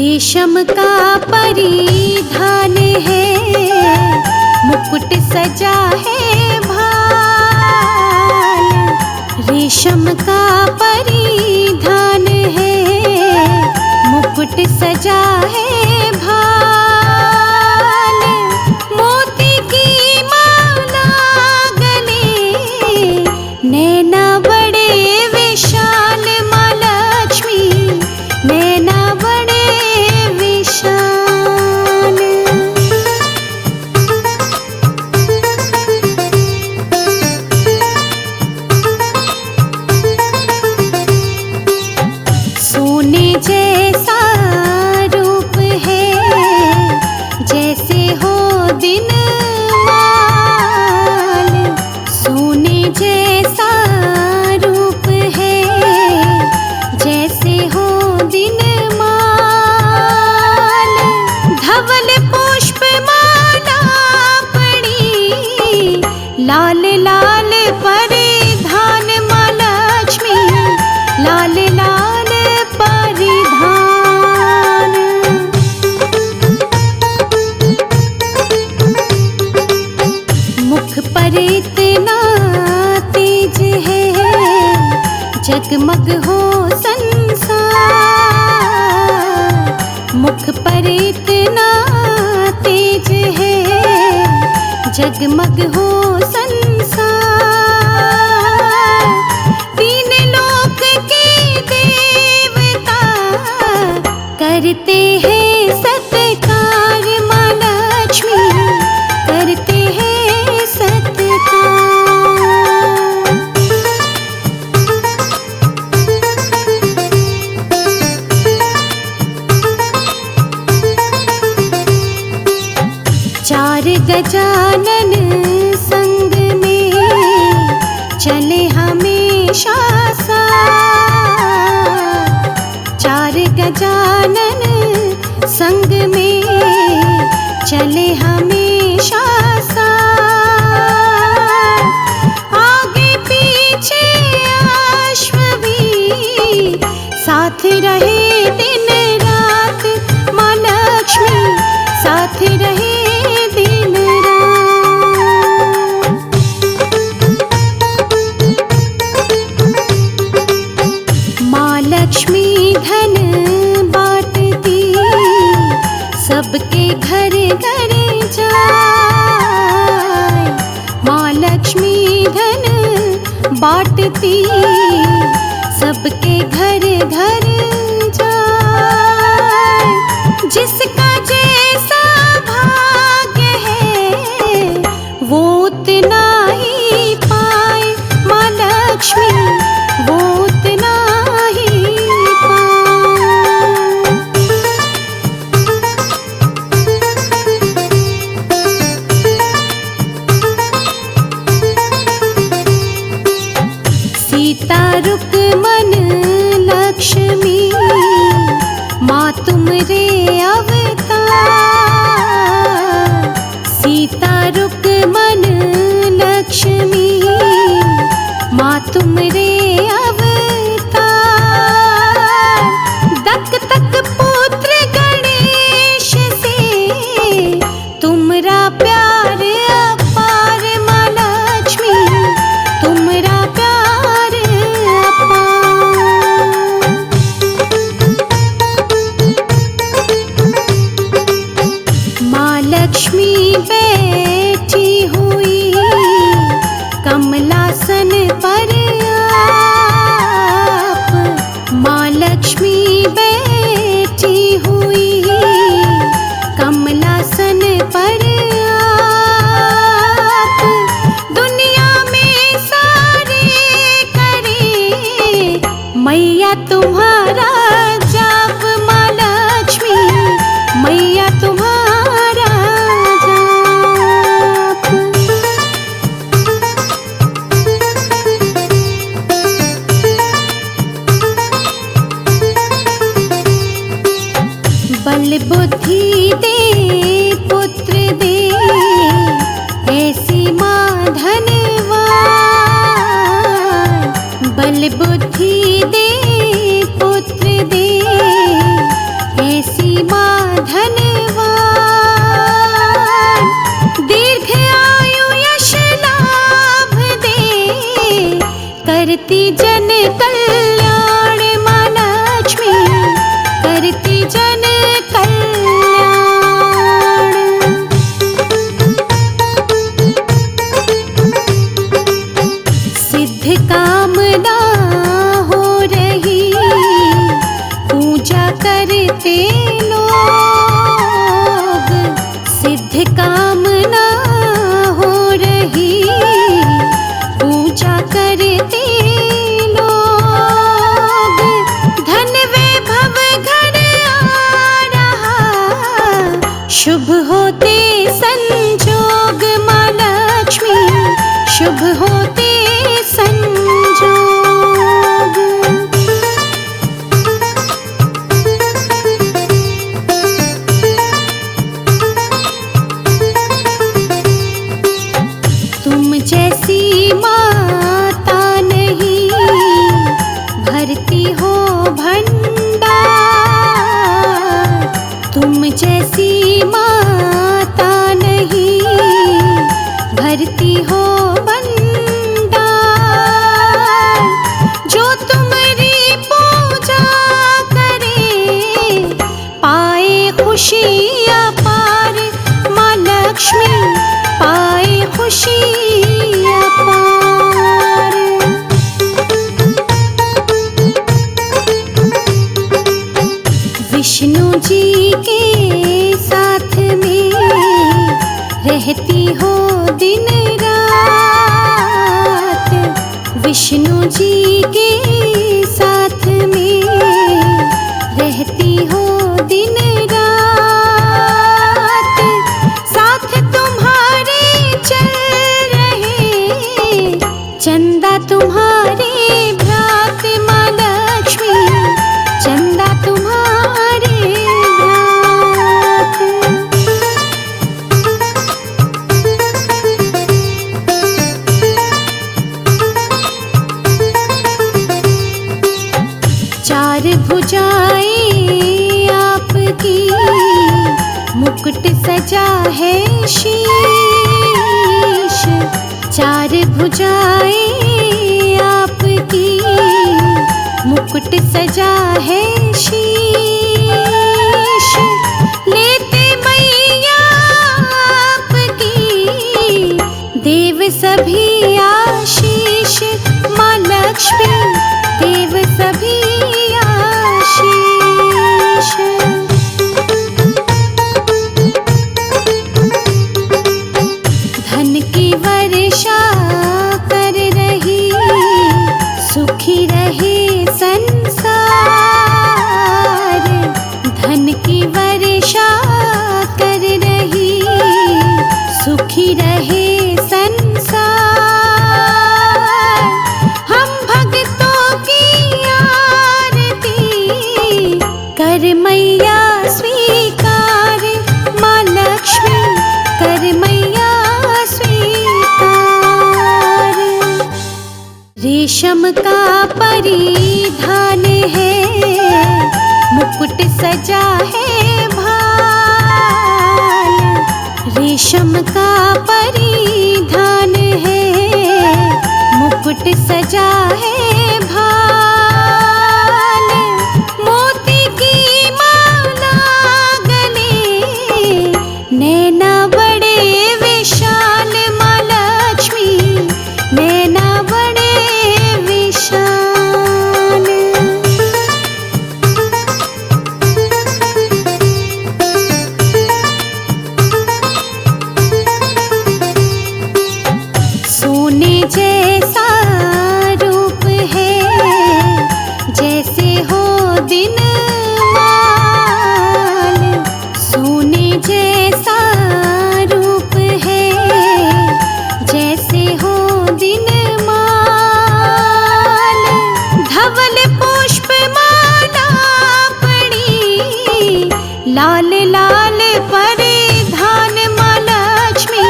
रेशम का परिधान है, मुकुट सजा है भाल। रेशम का परिधान है, मुकुट सजा है भाल। मोती की माला गले, नैना बड़े विशाल। माँ लक्ष्मी नैना बड़े विशाल। सोने जैसा रूप है, जैसे हो दिन माल। सोने जैसा रूप है, जैसे हो दिन माल। धवल पुष्प माला पड़ी, लाल लाल परिधान। माँ लक्ष्मी लाल लाल परिधान। मुख पर इतना तेज है, जगमग हो संसार। मुख पर इतना तेज है, जगमग हो संसार। तीन लोक के देवता करते हैं सत्कार। माँ लक्ष्मी करते हैं सत्कार। चार गजानन संग में चले हमेशा साथ। चार गजानन संग में चले हमेशा साथ। आगे पीछे अश्व भी साथ रहे दिन रात। माँ लक्ष्मी साथ रहे दिन रात। माँ लक्ष्मी धन बांटती, सबके घर घर जाए। माँ लक्ष्मी धन बांटती, सबके घर घर जाए। जिसका जैसा भाग्य है, वो उतना ही पाए। माँ लक्ष्मी वो उतना ही पाए। सीता रुक्मन लक्ष्मी, माँ तुमरे अवतार। सीता रुक्मन लक्ष्मी, माँ तुमरे अवतार। दक तक पुत्र गणेश से, तुमरा प्यार अपार। माँ लक्ष्मी तुमरा प्यार अपार। माँ लक्ष्मी बैठी हुई कमलासन पर आप। माँ लक्ष्मी बैठी हुई कमलासन पर आप। दुनिया में सारे करे मैया तुम्हारा जाप। माँ लक्ष्मी मैया तुम्हारा जाप। बल बुद्धि दे पुत्र दे, ऐसी माँ धनवान। बल बुद्धि दे पुत्र दे, ऐसी माँ धनवान, दीर्घ आयु यश लाभ दे, करती जन कल्याण माँ लक्ष्मी, करती जन कल्याण। सिद्ध कामना हो रही, पूजा करते लोग, सिद्ध कामना हो रही, पूजा करते लोग, धन वैभव घर आ रहा, शुभ होते संजोग माँ लक्ष्मी, शुभ होते संजोग। तुम जैसी माता नहीं, भरती हो भंडार, तुम जैसी माता नहीं, भरती हो भंडार, जो तुम्हारी पूजा करे, पाए खुशी अपार माँ लक्ष्मी, पाए खुशी अपार। विष्णु जी के साथ में रहती हो दिन रात, विष्णु जी के साथ में रहती हो दिन रात, साथ तुम्हारे चल रहे, चंदा तुम्हारे भ्रात माँ लक्ष्मी, चंदा तुम्हारे भ्रात। चार भुजाएं आपकी, मुकुट सजा है शीश, चार भुजाएं आपकी, मुकुट सजा है शीश, लेते मैया आपकी, देव सभी आशीष माँ लक्ष्मी, देव सभी आशीष। धन की वर्षा कर रही, सुखी रहे संसार, धन की वर्षा कर रही, सुखी रहे संसार, हम भक्तों की आरती कर मैया स्वीकार माँ लक्ष्मी, कर मैया स्वीकार। रेशम का परिधान है, मुकुट सजा है भाल, रेशम का परिधान है, मुकुट सजा है भाल, मोती की माला गले, नैना बड़े विशाल माँ लक्ष्मी, नैना बड़े विशाल। सोने जैसा रूप है, जैसे हो दिन माल, सोने जैसा रूप है, जैसे हो दिन माल, धवल पुष्प माला पड़ी, लाल लाल परिधान माँ लक्ष्मी,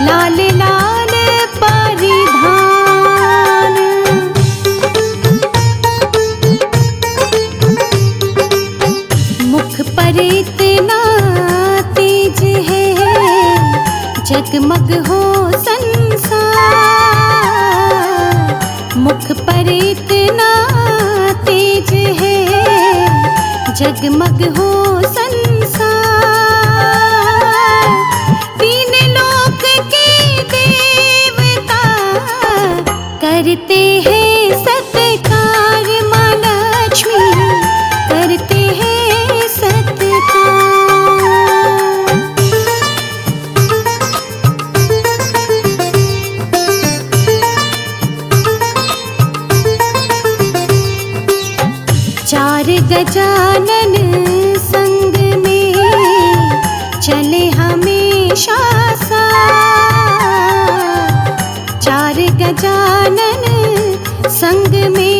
लाल लाल परिधान। मुख पर इतना तेज है, जगमग हो संसार। तीन लोक के देवता करते हैं सत्कार, माँ लक्ष्मी करते हैं सत्कार। चार गजानन संग में चले हमेशा साथ। चार गजानन संग में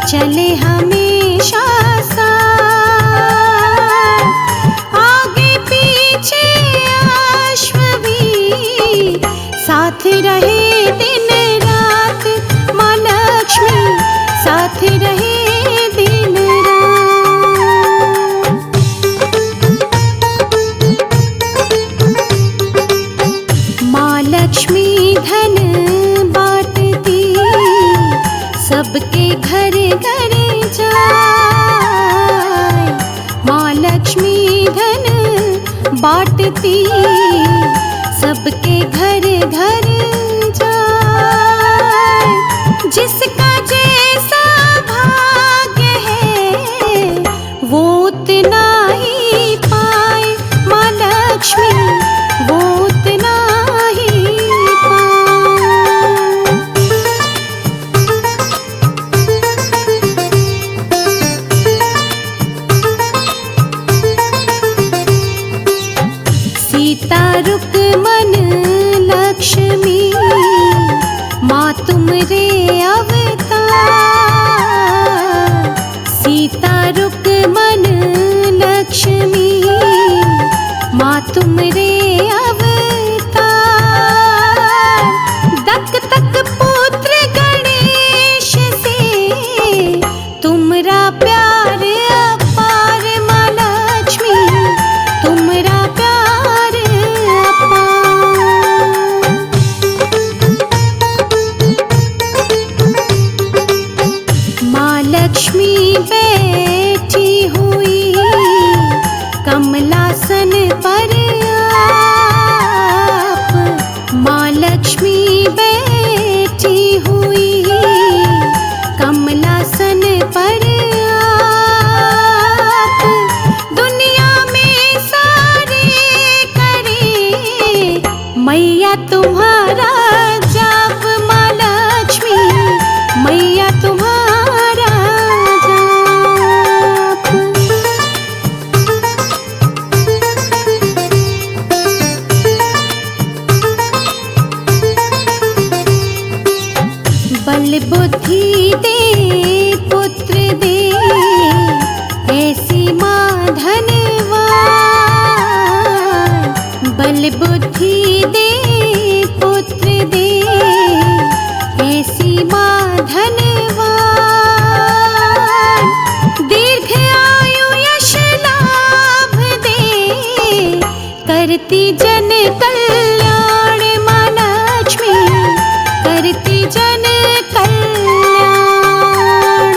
चले हमेशा साथ। आगे पीछे अश्व भी साथ रहे दिन रात, माँ लक्ष्मी साथ रहे दिन रात। माँ लक्ष्मी धन बांटती, सबके घर घर जाए। माँ लक्ष्मी धन बांटती, सबके घर घर जाए। जिसका जैसा भाग्य है वो उतना ही पाए, माँ लक्ष्मी वो उतना ही पाए। सीता रुक्मन लक्ष्मी माँ तुमरे अवतार। सीता रुक्मन लक्ष्मी माँ तुमरे अवतार। दक तक पुत्र गणेश से तुमरा प्यार अपार, माँ लक्ष्मी तुमरा प्यार अपार। माँ लक्ष्मी बैठी हुई कमलासन पर आप। माँ लक्ष्मी बैठी हुई कमलासन पर आप। दुनिया में सारे करे मैया तुम्हारा जाप, माँ लक्ष्मी मैया तुम्हारा जाप। बल बुद्धि दे पुत्र दे, ऐसी माँ धनवान। बल बुद्धि दे पुत्र दे, ऐसी माँ धनवान। दीर्घ आयु यश लाभ दे, करती जन कल्याण, माँ लक्ष्मी करती जन कल्याण।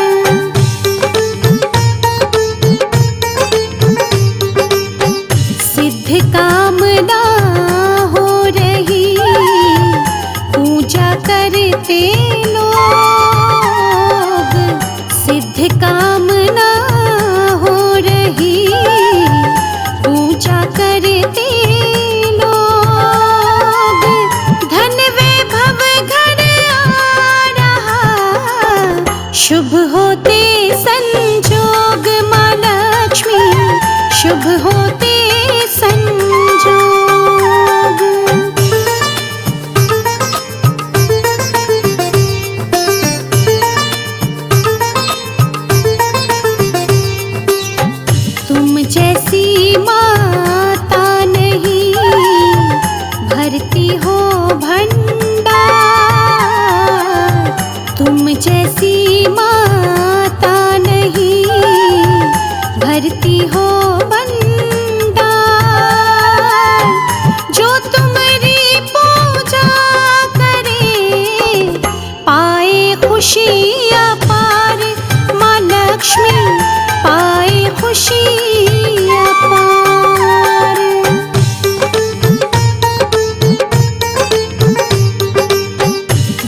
सिद्ध कामना हो रही, पूजा करते लोग। सिद्ध कामना हो रही, पूजा करते लोग। धन वैभव घर आ रहा, शुभ होते संजोग, माँ लक्ष्मी शुभ होते संजोग। तुम जैसी माता नहीं, भरती हो भंडार। तुम जैसी माता नहीं, भरती हो भंडार। जो तुम्हारी पूजा करे पाए खुशी अपार, माँ लक्ष्मी पाए खुशी अपार।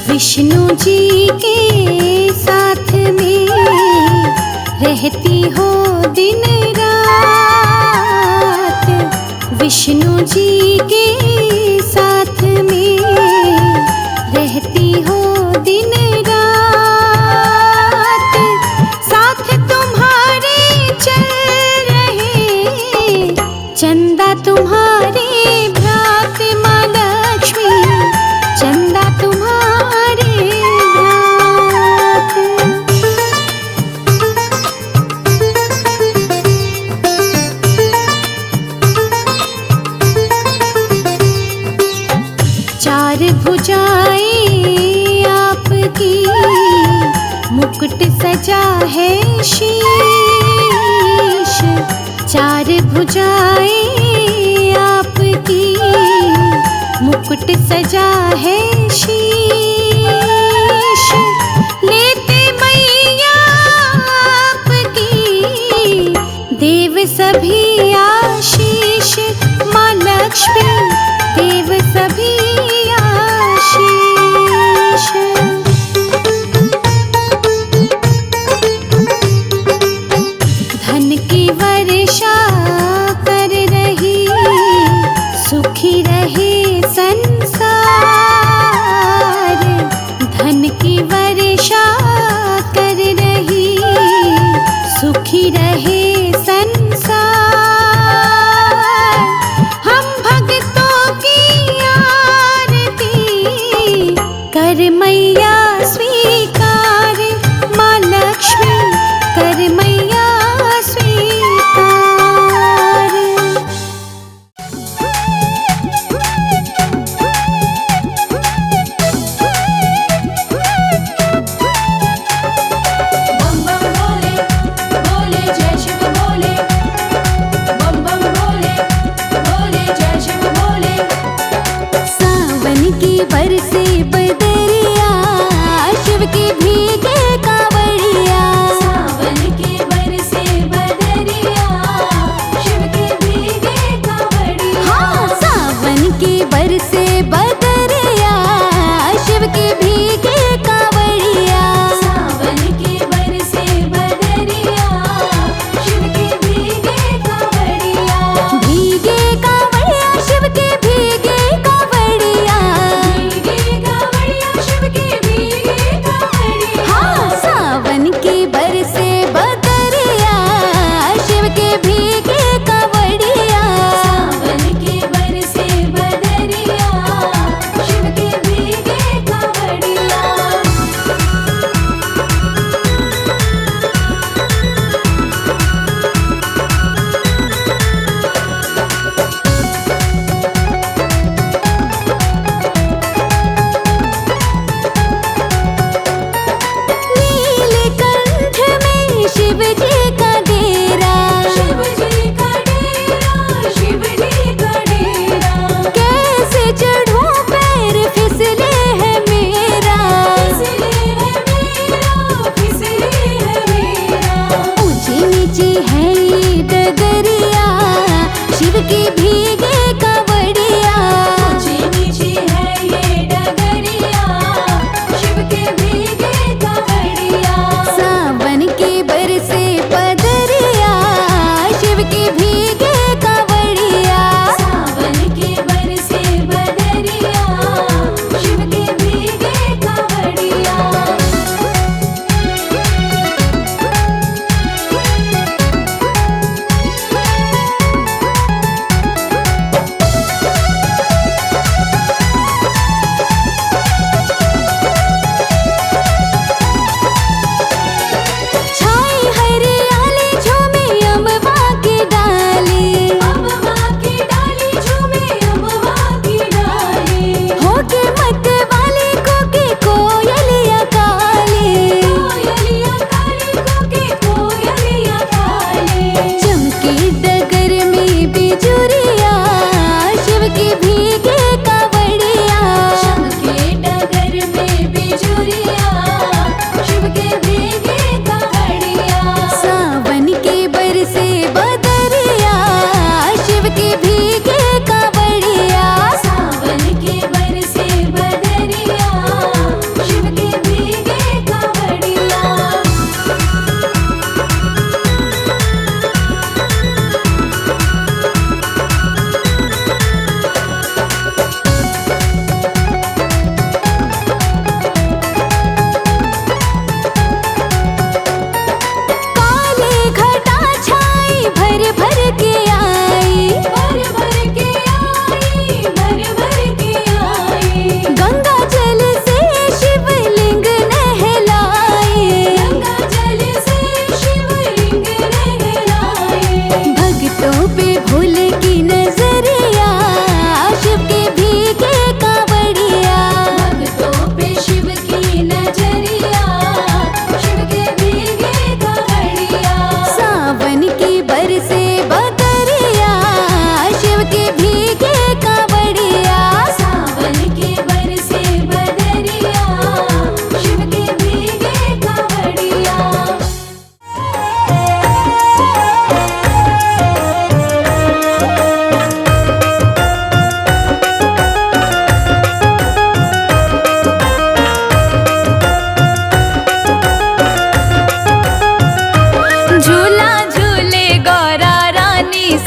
विष्णु जी के साथ में रहती हो दिन रात, विष्णु जी के साथ में रहती हो दिन रात, साथ तुम्हारे चल रहे चंदा तुम्हारे भ्रात, माँ लक्ष्मी चंदा तुम्हारे भ्रात। चार भुजाएं आपकी, मुकुट सजा है शीश, चार भुजाएं आपकी, मुकुट सजा है शीश, लेते मैया आपकी देव सभी आशीष, माँ लक्ष्मी देव सभी आशीष। धन की वर्षा कर रही, सुखी रहे संसार,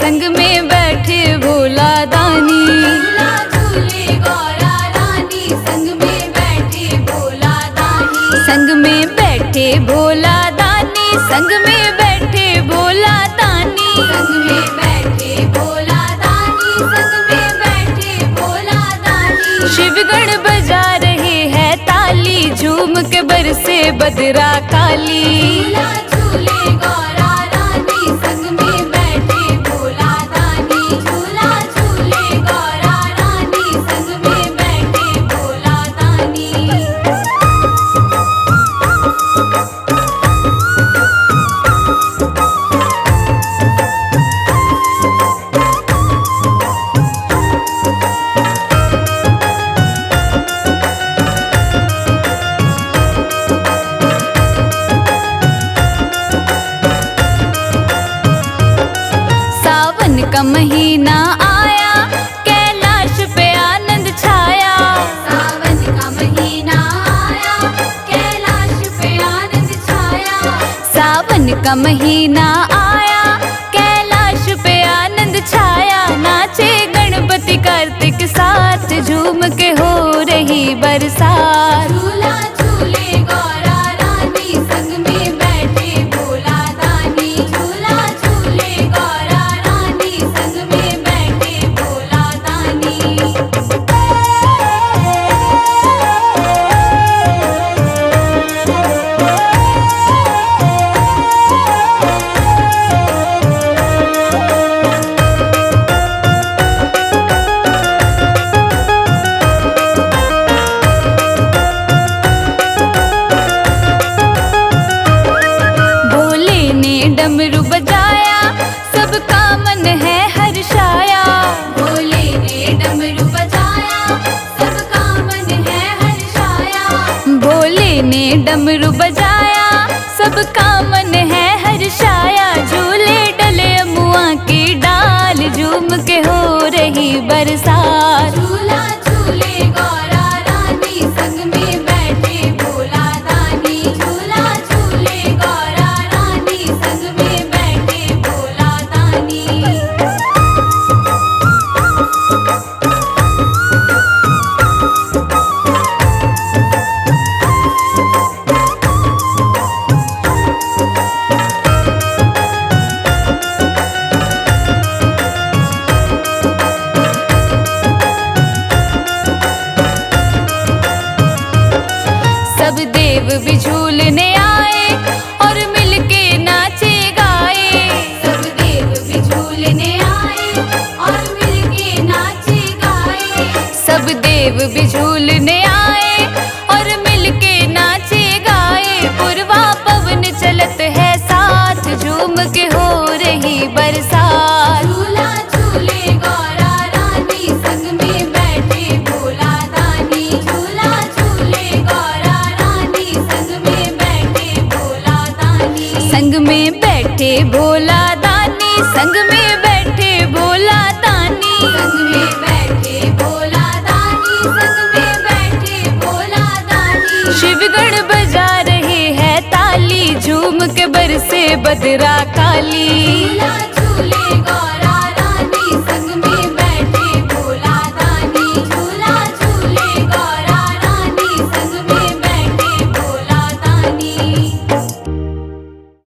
संग में बैठे भोला दानी। झूला झूले गौरा रानी, संग में बैठे भोला दानी। संग में बैठे भोला दानी, संग में बैठे भोला दानी। संग में बैठे भोला दानी, संग में बैठे भोला दानी। शिवगण बजा रहे हैं ताली, झूम के बरसे बदरा काली। झूला झूले गौरा रानी, संग में बैठे भोला दानी। झूला झूले गौरा रानी, संग में बैठे भोला दानी। सावन का महीना आया, कैलाश पे आनंद छाया। सावन का महीना आया, कैलाश पे आनंद छाया। सावन का महीना आया, कैलाश पे आनंद छाया। नाचे गणपति कार्तिक साथ, झूम के हो रही बरसात। झूला झूले गौरा रानी, संग में बैठे भोला दानी। झूला झूले गौरा रानी, संग में बैठे भोला दानी। भोले ने डमरू बजाया, सबका मन है हर्षाया। भोले ने डमरू बजाया, सबका मन है हर्षाया। भोले ने डमरू बजाया, सबका मन है हर्षाया। झूले डले अमुआ की डाल, झूम के हो रही बरसात। झूला झूले गौरा रानी, संग में बैठे भोला दानी। झूला झूले गौरा रानी, संग में बैठे भोला दानी। सब देव भी झूलने आए, और मिलके नाचे गाए। सब देव भी झूलने आए, और मिलके नाचे गाए। सब देव भी झूलने आए, और मिलके नाचे गाए। पूर्वा पवन चलत है साथ, झूम के हो रही बरसात। झूला झूले गौरा रानी, संग में बैठे भोला दानी। झूला झूले गौरा रानी, संग में बैठे भोला दानी। संग में बैठे भोला दानी, संग में बैठे भोला दानी। संग में बैठे भोला दानी, संग में बैठे भोला दानी। शिवगण बजा रहे हैं ताली, झूम के बरसे बदरा काली। झूला